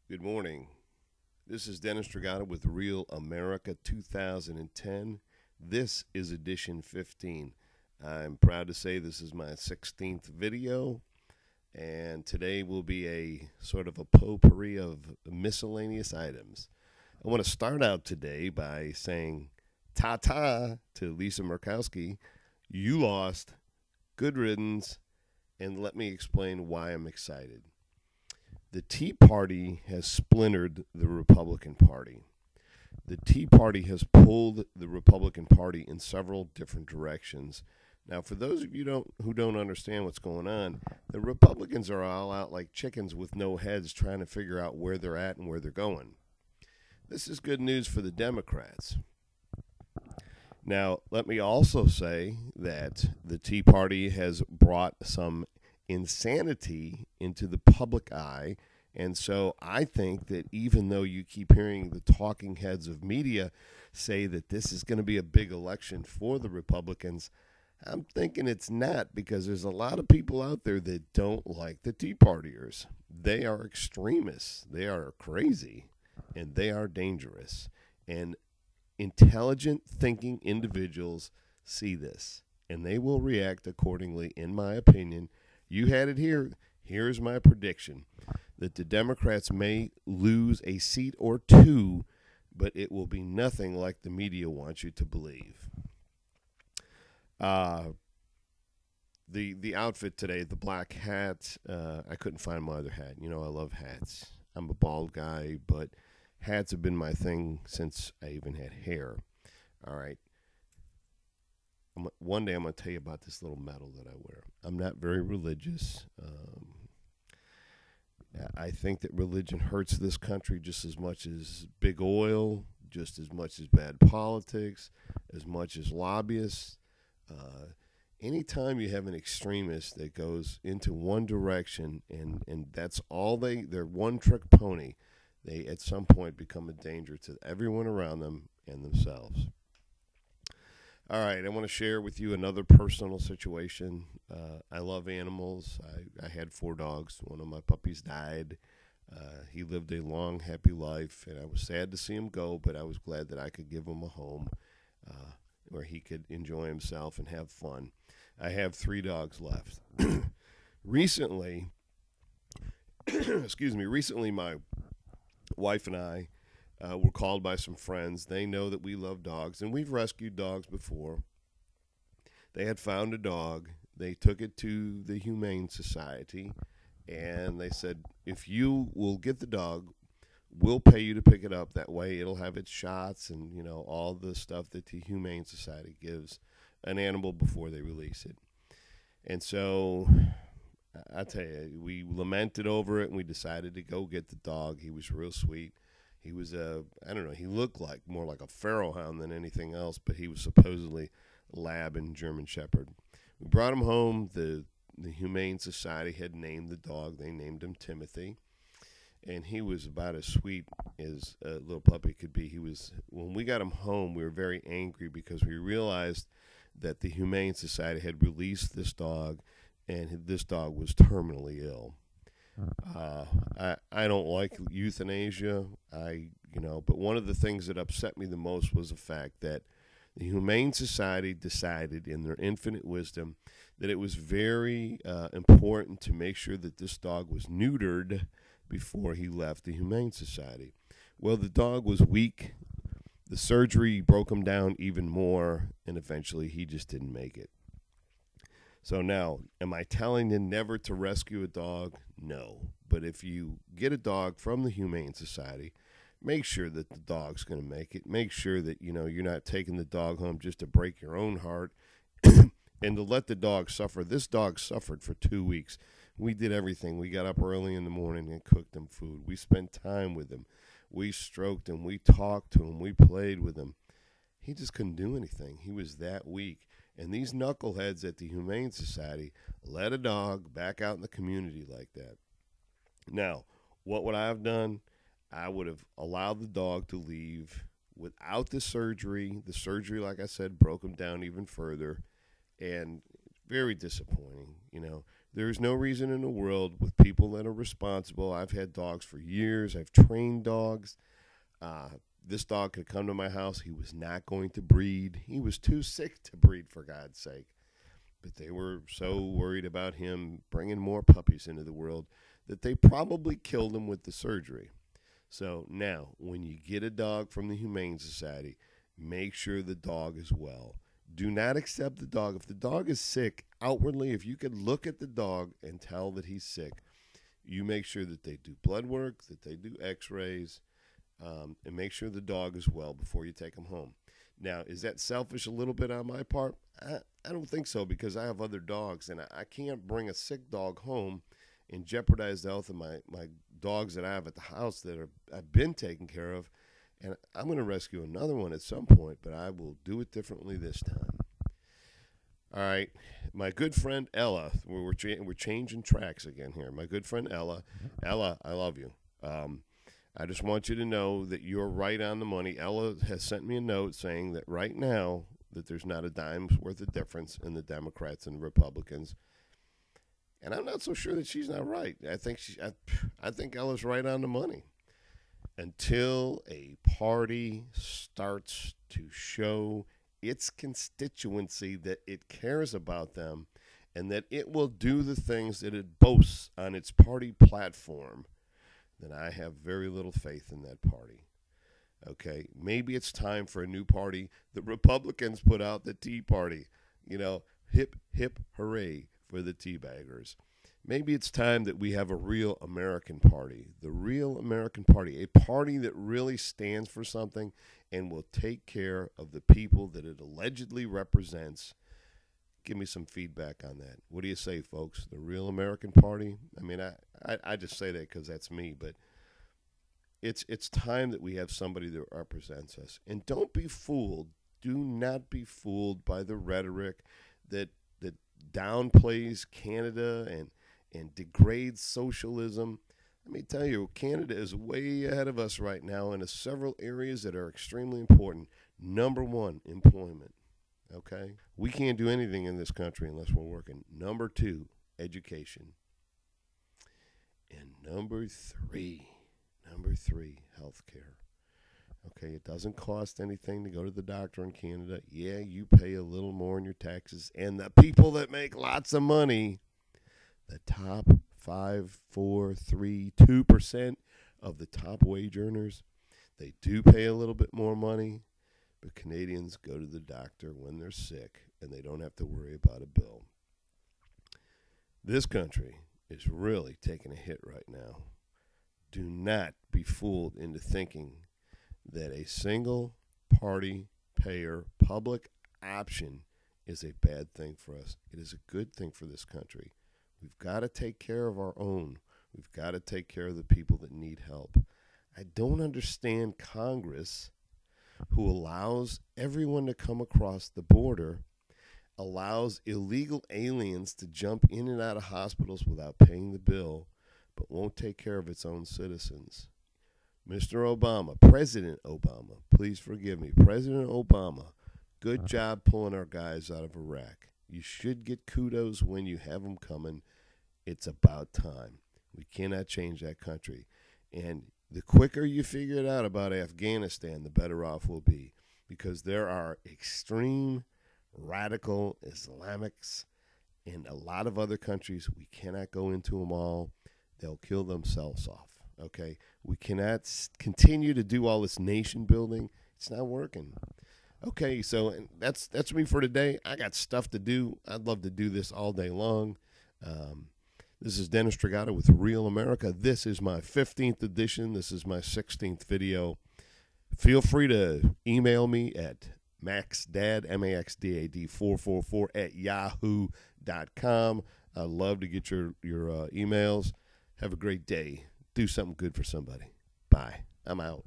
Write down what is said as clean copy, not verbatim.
Good morning. This is Dennis Dragata with Real America 2010. This is edition 15. I'm proud to say this is my 16th video, and today will be a sort of a potpourri of miscellaneous items. I want to start out today by saying ta ta to Lisa Murkowski. You lost. Good riddance. And let me explain why I'm excited. The Tea Party has splintered the Republican Party. The Tea Party has pulled the Republican Party in several different directions. Now, for those of you who don't understand what's going on, the Republicans are all out like chickens with no heads trying to figure out where they're at and where they're going. This is good news for the Democrats. Now, let me also say that the Tea Party has brought some insanity into the public eye. And so I think that even though you keep hearing the talking heads of media say that this is going to be a big election for the Republicans, I'm thinking it's not, because there's a lot of people out there that don't like the Tea Partiers. They are extremists. They are crazy, and they are dangerous. And intelligent thinking individuals see this, and they will react accordingly, in my opinion. You had it here. Here's my prediction that the Democrats may lose a seat or two, but it will be nothing like the media wants you to believe. The outfit today, the black hat, I couldn't find my other hat. You know, I love hats. I'm a bald guy, but hats have been my thing since I even had hair. All right. One day I'm going to tell you about this little medal that I wear. I'm not very religious. I think that religion hurts this country just as much as big oil, just as much as bad politics, as much as lobbyists. Anytime you have an extremist that goes into one direction and that's all they're one trick pony, they at some point become a danger to everyone around them and themselves. All right, I want to share with you another personal situation. I love animals. I had 4 dogs. One of my puppies died. He lived a long, happy life, and I was sad to see him go, but I was glad that I could give him a home where he could enjoy himself and have fun. I have 3 dogs left. Recently, recently my wife and I were called by some friends. They know that we love dogs, and we've rescued dogs before. They had found a dog. They took it to the Humane Society, and they said, if you will get the dog, we'll pay you to pick it up. That way it'll have its shots and, you know, all the stuff that the Humane Society gives an animal before they release it. And so I tell you, we lamented over it, and we decided to go get the dog. He was real sweet. He was I don't know, he looked like more like a Pharaoh hound than anything else, but he was supposedly lab and German Shepherd. We brought him home. The Humane Society had named the dog. They named him Timothy, and he was about as sweet as a little puppy could be. When we got him home, we were very angry because we realized that the Humane Society had released this dog, and this dog was terminally ill. I don't like euthanasia. But one of the things that upset me the most was the fact that the Humane Society decided, in their infinite wisdom, that it was very important to make sure that this dog was neutered before he left the Humane Society. Well, the dog was weak. The surgery broke him down even more, and eventually he just didn't make it. So now, am I telling you never to rescue a dog? No. But if you get a dog from the Humane Society, make sure that the dog's going to make it. Make sure that, you know, you're not taking the dog home just to break your own heart and to let the dog suffer. This dog suffered for 2 weeks. We did everything. We got up early in the morning and cooked him food. We spent time with him. We stroked him. We talked to him. We played with him. He just couldn't do anything. He was that weak. And these knuckleheads at the Humane Society let a dog back out in the community like that. Now, what would I have done? I would have allowed the dog to leave without the surgery. The surgery, like I said, broke him down even further. And Very disappointing. There's no reason in the world with people that are responsible. I've had dogs for years. I've trained dogs. This dog could come to my house. He was not going to breed. He was too sick to breed, for God's sake. But they were so worried about him bringing more puppies into the world that they probably killed him with the surgery. So now, when you get a dog from the Humane Society, make sure the dog is well. Do not accept the dog. If the dog is sick, outwardly, if you could look at the dog and tell that he's sick, you make sure that they do blood work, that they do x-rays, and make sure the dog is well before you take him home. Now, is that selfish a little bit on my part? I don't think so, because I have other dogs, and I can't bring a sick dog home and jeopardize the health of my dogs that I have at the house that I've been taking care of. And I'm going to rescue another one at some point, but I will do it differently this time. All right. My good friend Ella, we're changing tracks again here. My good friend Ella, I love you. I just want you to know that you're right on the money. Ella has sent me a note saying that right now that there's not a dime's worth of difference in the Democrats and the Republicans. And I'm not so sure that she's not right. I think Ella's right on the money. Until a party starts to show its constituency that it cares about them and that it will do the things that it boasts on its party platform, then I have very little faith in that party. Okay, maybe it's time for a new party. The Republicans put out the Tea Party. Hip, hip, hooray for the teabaggers. Maybe it's time that we have a real American party, the real American party, a party that really stands for something and will take care of the people that it allegedly represents. Give me some feedback on that. What do you say, folks? The real American party? I mean, I just say that because that's me, but it's time that we have somebody that represents us. And don't be fooled. Do not be fooled by the rhetoric that downplays Canada and degrades socialism. Let me tell you, Canada is way ahead of us right now in several areas that are extremely important. Number one, employment. Okay? We can't do anything in this country unless we're working. Number two, education. And number three, healthcare. Okay, it doesn't cost anything to go to the doctor in Canada. Yeah, you pay a little more in your taxes. And the people that make lots of money, the top 5, 4, 3, 2% of the top wage earners, they do pay a little bit more money, but Canadians go to the doctor when they're sick and they don't have to worry about a bill. This country is really taking a hit right now. Do not be fooled into thinking that a single party payer public option is a bad thing for us. It is a good thing for this country. We've got to take care of our own. We've got to take care of the people that need help. I don't understand Congress, who allows everyone to come across the border, allows illegal aliens to jump in and out of hospitals without paying the bill, but won't take care of its own citizens. Mr. Obama, President Obama, please forgive me, President Obama, good job pulling our guys out of Iraq. You should get kudos when you have them coming. It's about time. We cannot change that country. And the quicker you figure it out about Afghanistan, the better off we'll be, because there are extreme, radical Islamics in a lot of other countries. We cannot go into them all. They'll kill themselves off. Okay, we cannot continue to do all this nation building. It's not working. Okay, so that's me for today. I got stuff to do. I'd love to do this all day long. This is Dennis Strigata with Real America. This is my 15th edition. This is my 16th video. Feel free to email me at maxdad, MAXDAD 444 at yahoo.com. I'd love to get your emails. Have a great day. Do something good for somebody. Bye. I'm out.